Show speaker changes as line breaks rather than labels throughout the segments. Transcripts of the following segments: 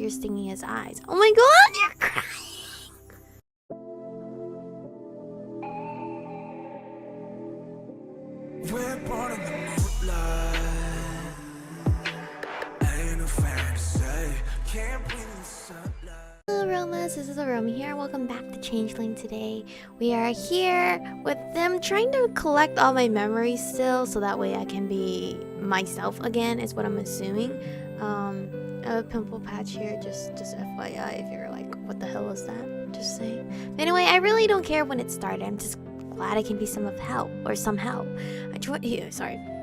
you're stinging his eyes. Oh my god, you're crying!
We're born in the moonlight. Ain't no fantasy. Can't breathe in the sunlight.
Hello Aromas, this is Aromie here. Welcome back to Changeling today. We are here with them trying to collect all my memories still, so that way I can be myself again, is what I'm assuming. A pimple patch here, just FYI, if you're like, what the hell is that? Just saying. But anyway, I really don't care when it started. I'm just glad I can be some help.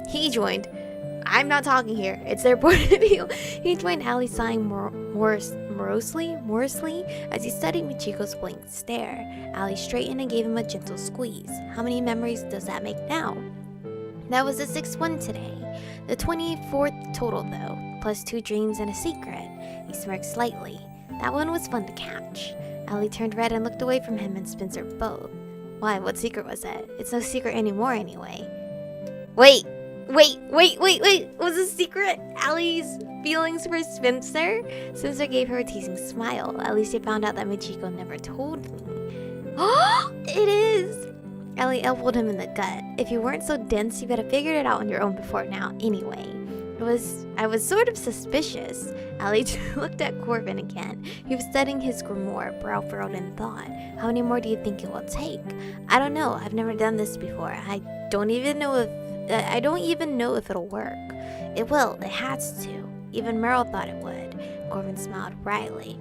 He joined. I'm not talking here. It's their point of view. He joined Ali, sighing morosely as he studied Michiko's blank stare. Ali straightened and gave him a gentle squeeze. How many memories does that make now? That was the 6th one today. The 24th total though, plus 2 dreams and a secret. He smirked slightly. That one was fun to catch. Ali turned red and looked away from him and Spencer both. Why, what secret was it? It's no secret anymore anyway. Wait, was it secret? Ali's feelings for Spencer? Spencer gave her a teasing smile. At least he found out that Michiko never told me. Oh, it is! Ali elbowed him in the gut. If you weren't so dense, you could have figured it out on your own before now anyway. I was sort of suspicious. Ali looked at Corvin again. He was studying his grimoire, brow furrowed in thought. How many more do you think it will take? I don't know. I've never done this before. I don't even know if it'll work. It will. It has to. Even Meryl thought it would. Corvin smiled wryly.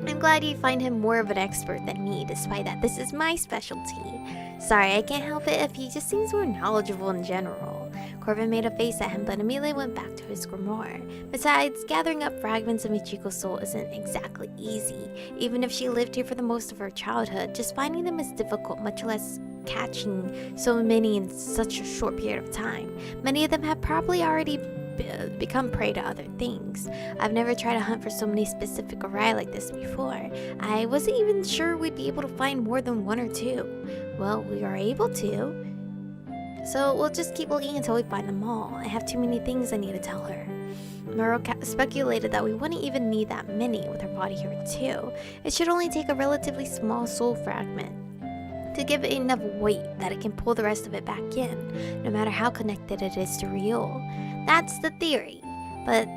I'm glad you find him more of an expert than me, despite that this is my specialty. Sorry, I can't help it if he just seems more knowledgeable in general. Corvin made a face at him, but immediately went back to his grimoire. Besides, gathering up fragments of Michiko's soul isn't exactly easy. Even if she lived here for the most of her childhood, just finding them is difficult, much less catching so many in such a short period of time. Many of them have probably already become prey to other things. I've never tried to hunt for so many specific array like this before. I wasn't even sure we'd be able to find more than 1 or 2. Well, we are able to. So we'll just keep looking until we find them all. I have too many things I need to tell her. Meryl speculated that we wouldn't even need that many with her body here too. It should only take a relatively small soul fragment to give it enough weight that it can pull the rest of it back in, no matter how connected it is to Ryul. That's the theory. But,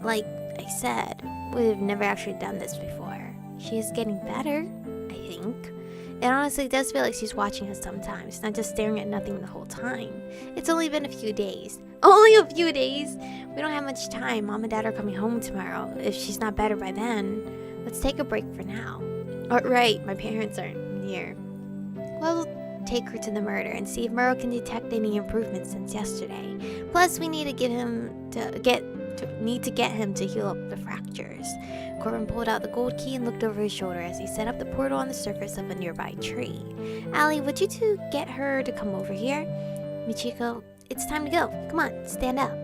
like I said, we've never actually done this before. She is getting better, I think. It honestly does feel like she's watching us sometimes, not just staring at nothing the whole time. It's only been a few days. Only a few days? We don't have much time. Mom and Dad are coming home tomorrow. If she's not better by then, let's take a break for now. Right, my parents aren't near. We'll take her to the murder and see if Meryl can detect any improvements since yesterday. Plus, we need to get him to heal up the fractures. Corvin pulled out the gold key and looked over his shoulder as he set up the portal on the surface of a nearby tree. Ali, would you two get her to come over here? Michiko, it's time to go. Come on, stand up.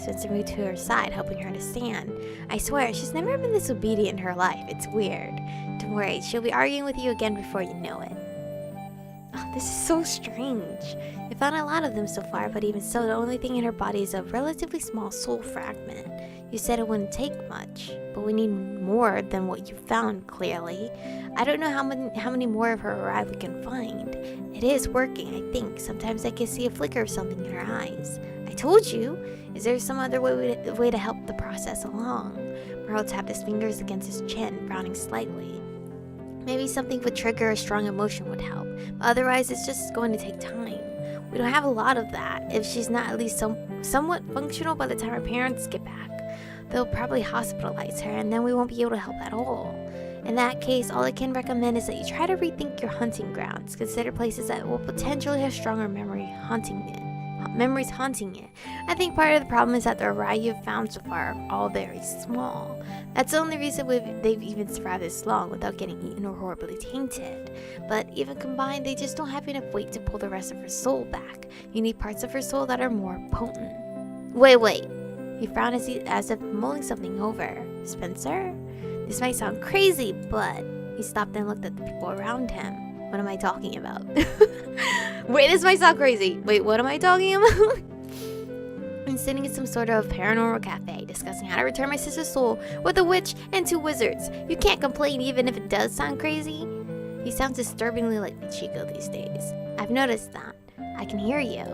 Spencer moved to her side, helping her to stand. I swear, she's never been this obedient in her life. It's weird. Don't worry, she'll be arguing with you again before you know it. Oh, this is so strange. I found a lot of them so far, but even so, the only thing in her body is a relatively small soul fragment. You said it wouldn't take much, but we need more than what you found, clearly. I don't know how many more of her arrive we can find. It is working, I think. Sometimes I can see a flicker of something in her eyes. I told you! Is there some other way to help the process along? Meryl tapped his fingers against his chin, frowning slightly. Maybe something would trigger a strong emotion would help, but otherwise it's just going to take time. We don't have a lot of that. If she's not at least somewhat functional by the time her parents get back, they'll probably hospitalize her and then we won't be able to help at all. In that case, all I can recommend is that you try to rethink your hunting grounds. Consider places that will potentially have stronger memories haunting it. I think part of the problem is that the array you've found so far are all very small. That's the only reason they've even survived this long without getting eaten or horribly tainted. But even combined, they just don't have enough weight to pull the rest of her soul back. You need parts of her soul that are more potent. Wait. He frowned as if mulling something over. Spencer? This might sound crazy, but... He stopped and looked at the people around him. What am I talking about? Wait, this might sound crazy. Wait, what am I talking about? and sitting in some sort of paranormal cafe discussing how to return my sister's soul with a witch and 2 wizards. You can't complain even if it does sound crazy. He sounds disturbingly like Michiko these days. I've noticed that. I can hear you.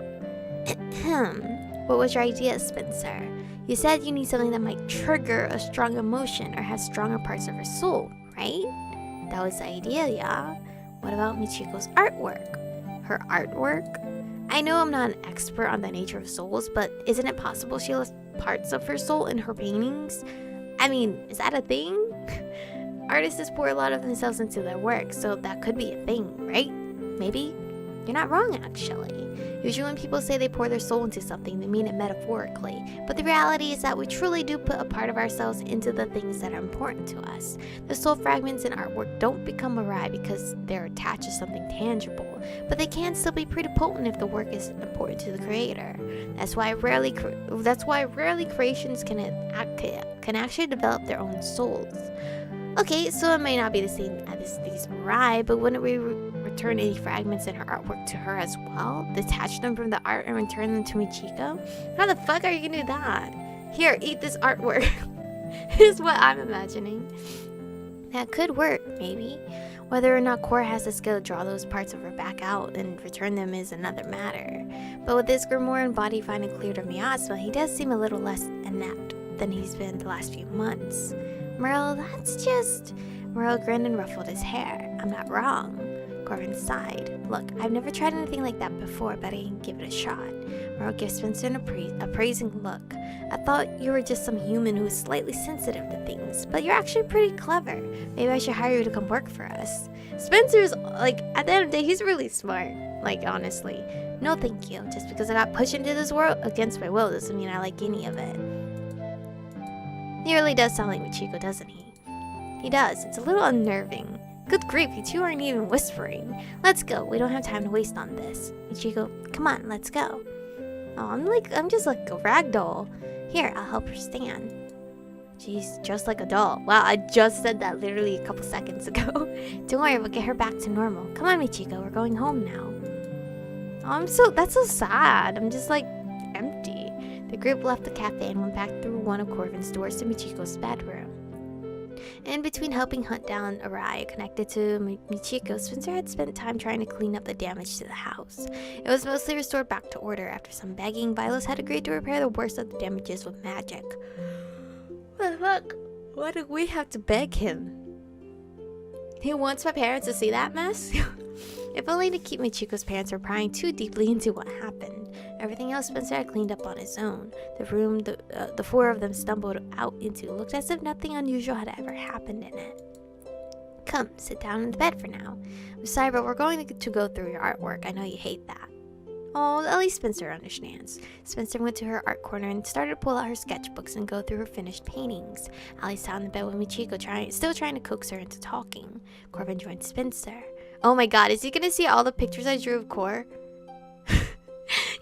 What was your idea, Spencer? You said you need something that might trigger a strong emotion or has stronger parts of her soul, right? That was the idea, yeah? What about Michiko's artwork? Her artwork? I know I'm not an expert on the nature of souls, but isn't it possible she left parts of her soul in her paintings? I mean, is that a thing? Artists pour a lot of themselves into their work, so that could be a thing, right? Maybe? You're not wrong, actually. Usually when people say they pour their soul into something, they mean it metaphorically. But the reality is that we truly do put a part of ourselves into the things that are important to us. The soul fragments in artwork don't become awry because they're attached to something tangible, but they can still be pretty potent if the work is important to the creator. That's why rarely creations can actually develop their own souls. Okay, so it may not be the same as these awry, but wouldn't we return any fragments in her artwork to her as well? Detach them from the art and return them to Michiko? How the fuck are you gonna do that? Here, eat this artwork. Is what I'm imagining. That could work, maybe. Whether or not Cora has the skill to draw those parts of her back out and return them is another matter. But with this grimoire and body finally cleared of miasma, he does seem a little less inept than he's been the last few months. Merle, that's just... Merle grinned and ruffled his hair. I'm not wrong. Corvin sighed. Look, I've never tried anything like that before, but I can give it a shot. Merle gave Spencer an appraising look. I thought you were just some human who was slightly sensitive to things, but you're actually pretty clever. Maybe I should hire you to come work for us. Spencer's, like, at the end of the day, he's really smart. Like, honestly. No thank you. Just because I got pushed into this world against my will doesn't mean I like any of it. He really does sound like Michiko, doesn't he? He does. It's a little unnerving. Good grief, you two aren't even whispering. Let's go. We don't have time to waste on this. Michiko, come on, let's go. Oh, I'm just like a rag doll. Here, I'll help her stand. She's just like a doll. Wow, I just said that literally a couple seconds ago. Don't worry, we'll get her back to normal. Come on, Michiko, we're going home now. Oh, that's so sad. I'm just like empty. The group left the cafe and went back through one of Corvin's doors to Michiko's bedroom. In between helping hunt down Aromie connected to Michiko, Spencer had spent time trying to clean up the damage to the house. It was mostly restored back to order. After some begging, Vilos had agreed to repair the worst of the damages with magic. What the fuck? Why do we have to beg him? He wants my parents to see that mess? If only to keep Michiko's parents from prying too deeply into what happened. Everything else Spencer had cleaned up on his own. The room the 4 of them stumbled out into looked as if nothing unusual had ever happened in it. Come, sit down in the bed for now. I'm sorry, but we're going to go through your artwork. I know you hate that. Oh, at least Spencer understands. Spencer went to her art corner and started to pull out her sketchbooks and go through her finished paintings. Allie sat in the bed with Michiko, still trying to coax her into talking. Corvin joined Spencer. Oh my god, is he gonna see all the pictures I drew of Cor?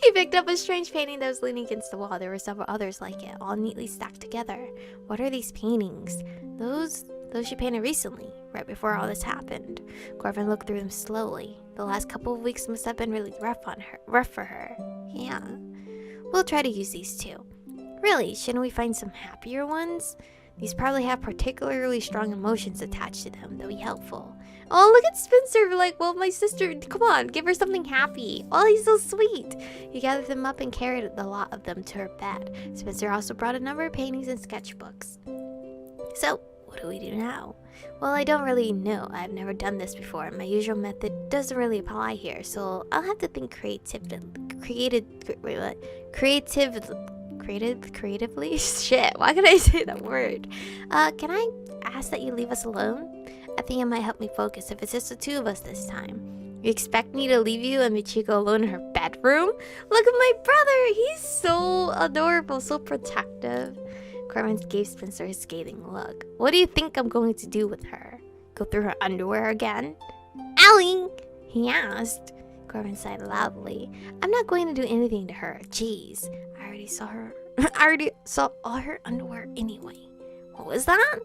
He picked up a strange painting that was leaning against the wall. There were several others like it, all neatly stacked together. What are these paintings? Those she painted recently, right before all this happened. Corvin looked through them slowly. The last couple of weeks must have been really rough for her. Yeah. We'll try to use these too. Really, shouldn't we find some happier ones? These probably have particularly strong emotions attached to them. They'll be helpful. Oh, look at Spencer. Like, well, my sister, come on, give her something happy. Oh, he's so sweet. He gathered them up and carried a lot of them to her bed. Spencer also brought a number of paintings and sketchbooks. So, what do we do now? Well, I don't really know. I've never done this before. My usual method doesn't really apply here, so I'll have to think creatively. Shit, why could I say that word? Can I ask that you leave us alone? I think it might help me focus if it's just the 2 of us this time. You expect me to leave you and Michiko alone in her bedroom? Look at my brother! He's so adorable, so protective. Corvin gave Spencer a scathing look. What do you think I'm going to do with her? Go through her underwear again? Allie! He asked. Corvin sighed loudly. I'm not going to do anything to her. Jeez. I already saw all her underwear anyway. What was that?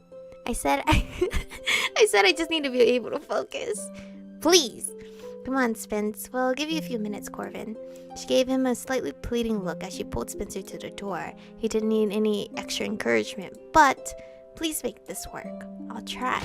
I said I just need to be able to focus. Please. Come on, Spence. We'll give you a few minutes, Corvin. She gave him a slightly pleading look as she pulled Spencer to the door. He didn't need any extra encouragement, but please make this work. I'll try.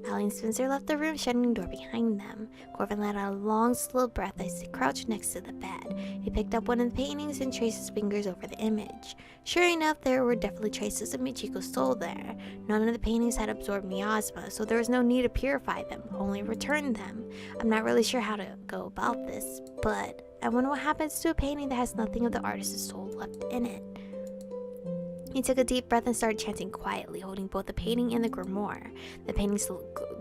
Allie and Spencer left the room, shutting the door behind them. Corvin let out a long, slow breath as he crouched next to the bed. He picked up one of the paintings and traced his fingers over the image. Sure enough, there were definitely traces of Michiko's soul there. None of the paintings had absorbed miasma, so there was no need to purify them, only return them. I'm not really sure how to go about this, but I wonder what happens to a painting that has nothing of the artist's soul left in it. He took a deep breath and started chanting quietly, holding both the painting and the grimoire. The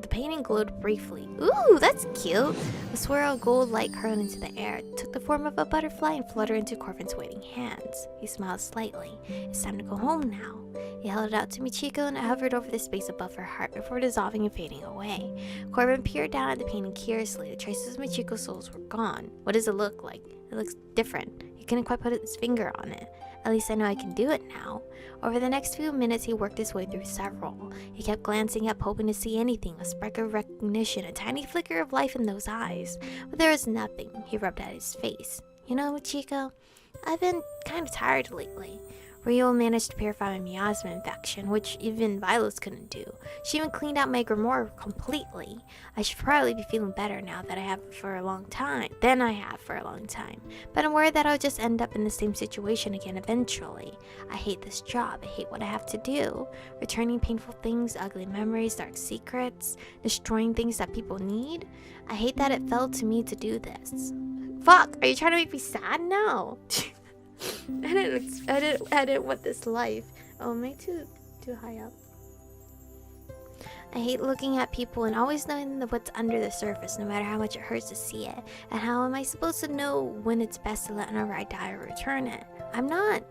painting glowed briefly. Ooh, that's cute! A swirl of gold light curled into the air, took the form of a butterfly and fluttered into Corvin's waiting hands. He smiled slightly. It's time to go home now. He held it out to Michiko and it hovered over the space above her heart before dissolving and fading away. Corvin peered down at the painting curiously. The traces of Michiko's souls were gone. What does it look like? It looks different. He couldn't quite put his finger on it. At least I know I can do it now. Over the next few minutes, he worked his way through several. He kept glancing up, hoping to see anything, a spark of recognition, a tiny flicker of life in those eyes. But there was nothing. He rubbed at his face. You know, Chico, I've been kind of tired lately. Rio managed to purify my miasma infection, which even Violet's couldn't do. She even cleaned out my grimoire completely. I should probably be feeling better now that I have for a long time. But I'm worried that I'll just end up in the same situation again eventually. I hate this job. I hate what I have to do. Returning painful things, ugly memories, dark secrets, destroying things that people need. I hate that it fell to me to do this. Fuck, are you trying to make me sad now? I didn't want this life. Oh, am I too high up? I hate looking at people and always knowing what's under the surface, no matter how much it hurts to see it. And how am I supposed to know when it's best to let another I die or return it? I'm not.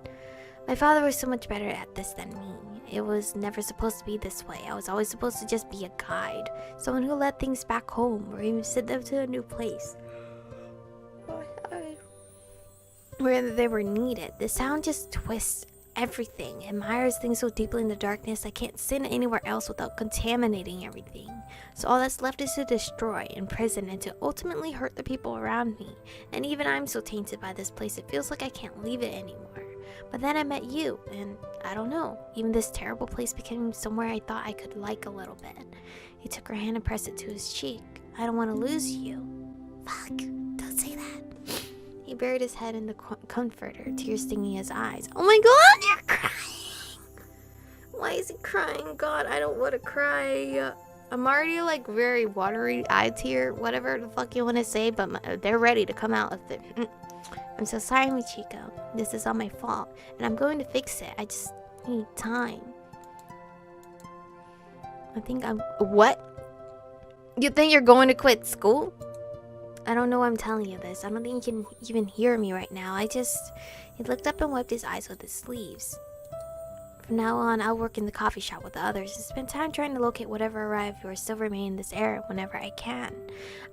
My father was so much better at this than me. It was never supposed to be this way. I was always supposed to just be a guide. Someone who led things back home or even sent them to a new place where they were needed. The sound just twists everything, admires things so deeply in the darkness I can't send it anywhere else without contaminating everything. So all that's left is to destroy, imprison, and to ultimately hurt the people around me. And even I'm so tainted by this place, it feels like I can't leave it anymore. But then I met you, and I don't know, even this terrible place became somewhere I thought I could like a little bit. He took her hand and pressed it to his cheek. I don't want to lose you. Fuck, don't say that. He buried his head in the comforter, tears stinging his eyes. Oh my god, you're crying! Why is he crying? God, I don't want to cry. I'm already like very watery-eyed here, whatever the fuck you want to say, but they're ready to come out with it. I'm so sorry, Michiko. This is all my fault, and I'm going to fix it. I just need time. I think I'm... What? You think you're going to quit school? I don't know why I'm telling you this. I don't think you can even hear me right now. He looked up and wiped his eyes with his sleeves. From now on, I'll work in the coffee shop with the others and spend time trying to locate whatever arrived or still remain in this area whenever I can.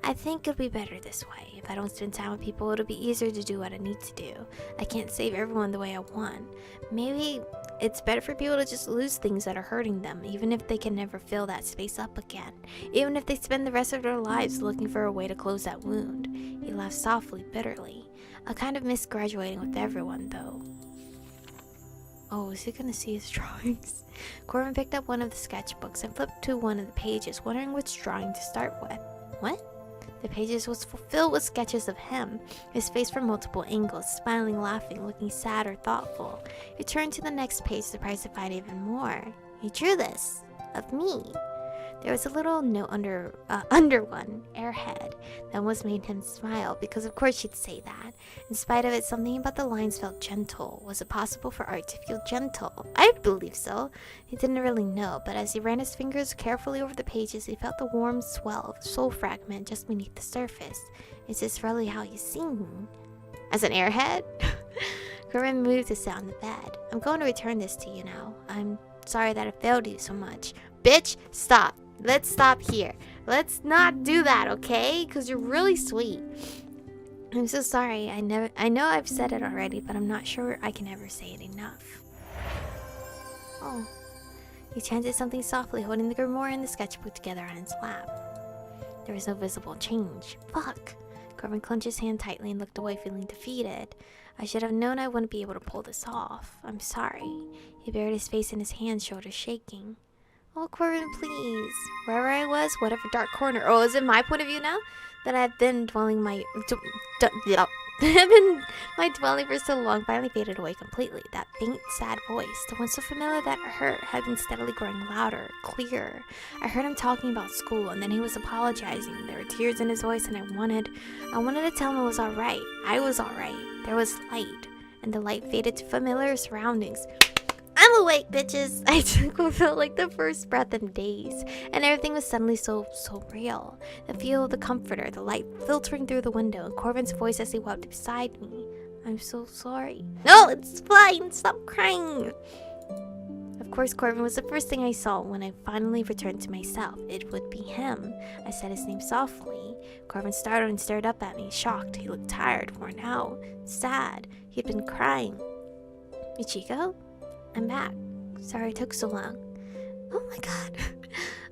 I think it'll be better this way. If I don't spend time with people, it'll be easier to do what I need to do. I can't save everyone the way I want. Maybe it's better for people to just lose things that are hurting them, even if they can never fill that space up again. Even if they spend the rest of their lives looking for a way to close that wound. He laughed softly, bitterly. I kind of miss graduating with everyone, though. Oh, is he gonna see his drawings? Corvin picked up one of the sketchbooks and flipped to one of the pages, wondering which drawing to start with. What? The pages was filled with sketches of him, his face from multiple angles, smiling, laughing, looking sad or thoughtful. He turned to the next page, surprised to find even more. He drew this. Of me. There was a little note under one, airhead, that almost made him smile, because of course she'd say that. In spite of it, something about the lines felt gentle. Was it possible for art to feel gentle? I believe so. He didn't really know, but as he ran his fingers carefully over the pages, he felt the warm swell of soul fragment just beneath the surface. Is this really how you see me? As an airhead? Corvin moved to sit on the bed. I'm going to return this to you now. I'm sorry that I failed you so much. Bitch, stop. Let's stop here. Let's not do that, okay? Because you're really sweet. I'm so sorry. I know I've said it already, but I'm not sure I can ever say it enough. Oh. He chanted something softly, holding the grimoire and the sketchbook together on his lap. There was no visible change. Fuck. Corvin clenched his hand tightly and looked away, feeling defeated. I should have known I wouldn't be able to pull this off. I'm sorry. He buried his face in his hands, shoulders shaking. Oh, Corvin, please. Wherever I was, whatever dark corner. Oh, is it my point of view now? That I've been dwelling my dwelling for so long finally faded away completely. That faint, sad voice, the one so familiar that it hurt, had been steadily growing louder, clearer. I heard him talking about school, and then he was apologizing. There were tears in his voice, and I wanted to tell him it was alright. I was alright. There was light, and the light faded to familiar surroundings. I'm awake, bitches! I took what felt like the first breath in days, and everything was suddenly so real. The feel of the comforter, the light filtering through the window, and Corvin's voice as he walked beside me. I'm so sorry. No, it's fine! Stop crying! Of course, Corvin was the first thing I saw when I finally returned to myself. It would be him. I said his name softly. Corvin startled and stared up at me, shocked. He looked tired, worn out, sad. He had been crying. Michiko? I'm back. Sorry it took so long. Oh my god.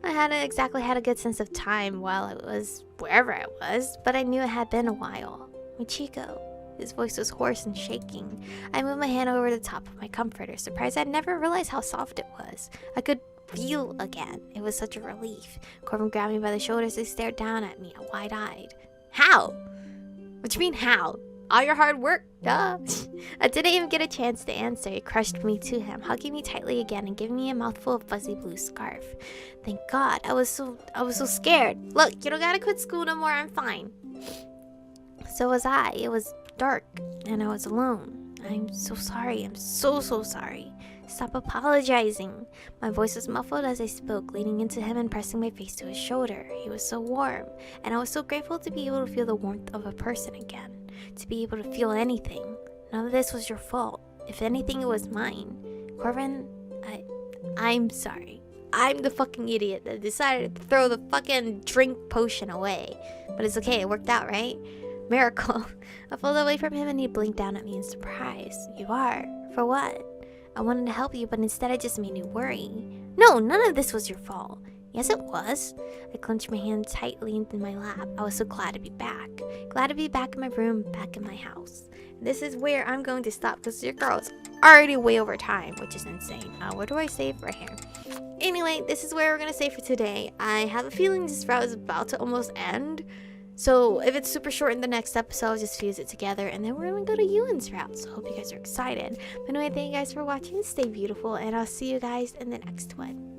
I hadn't exactly had a good sense of time while I was wherever I was, but I knew it had been a while. Michiko. His voice was hoarse and shaking. I moved my hand over the top of my comforter, surprised I'd never realized how soft it was. I could feel again. It was such a relief. Corvin grabbed me by the shoulders and stared down at me, wide-eyed. How? What do you mean, how? All your hard work? Duh. I didn't even get a chance to answer. He crushed me to him, hugging me tightly again and giving me a mouthful of fuzzy blue scarf. Thank God. I was so scared. Look, you don't gotta quit school no more. I'm fine. So was I. It was dark and I was alone. I'm so sorry. I'm so sorry. Stop apologizing. My voice was muffled as I spoke, leaning into him and pressing my face to his shoulder. He was so warm, and I was so grateful to be able to feel the warmth of a person again. To be able to feel anything. None of this was your fault. If anything, it was mine. Corvin, I'm sorry. I'm the fucking idiot that decided to throw the fucking drink potion away. But it's okay, it worked out, right? Miracle. I pulled away from him and he blinked down at me in surprise. You are? For what? I wanted to help you, but instead it just made me worry. No, none of this was your fault. Yes, it was. I clenched my hand tightly into my lap. I was so glad to be back. Glad to be back in my room, back in my house. This is where I'm going to stop because your girl's already way over time, which is insane. Where do I save? Right here. Anyway, this is where we're going to save for today. I have a feeling this route is about to almost end. So if it's super short in the next episode, I'll just fuse it together. And then we're going to go to Ewan's route. So I hope you guys are excited. But anyway, thank you guys for watching. Stay beautiful. And I'll see you guys in the next one.